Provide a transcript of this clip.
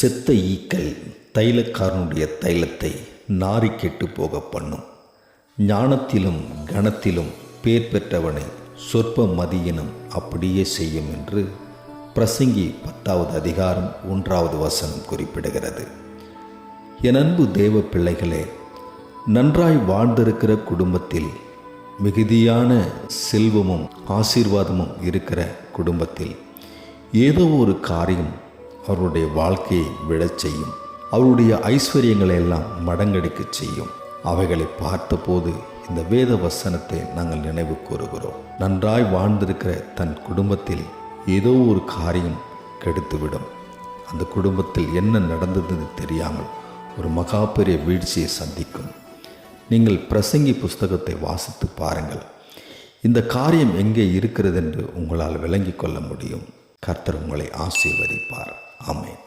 செத்த ஈக்கள் தைலக்காரனுடைய தைலத்தை நாரி கெட்டு போக பண்ணும். ஞானத்திலும் கணத்திலும் பேர் பெற்றவனை சொற்ப மதியினம் அப்படியே செய்யும் என்று பிரசங்கி 10வது அதிகாரம் 1வது வசனம் குறிப்பிடுகிறது. என் அன்பு தேவ பிள்ளைகளே, நன்றாய் வாழ்ந்திருக்கிற குடும்பத்தில், மிகுதியான செல்வமும் ஆசீர்வாதமும் இருக்கிற குடும்பத்தில் ஏதோ ஒரு காரியம் அவருடைய வாழ்க்கையை விழச் செய்யும். அவருடைய ஐஸ்வர்யங்களை எல்லாம் மடங்கடிக்க செய்யும். அவைகளை பார்த்தபோது இந்த வேத வசனத்தை நாங்கள் நினைவு கூறுகிறோம். நன்றாய் வாழ்ந்திருக்கிற தன் குடும்பத்தில் ஏதோ ஒரு காரியம் கெடுத்துவிடும். அந்த குடும்பத்தில் என்ன நடந்ததுன்னு தெரியாமல் ஒரு மகா பெரிய வீழ்ச்சியை சந்திக்கும். நீங்கள் பிரசங்கி புஸ்தகத்தை வாசித்து பாருங்கள். இந்த காரியம் எங்கே இருக்கிறது என்று உங்களால் விளங்கிக் கொள்ள முடியும். கர்த்தர் உங்களை ஆசீர்வதிப்பார். ஆமென்.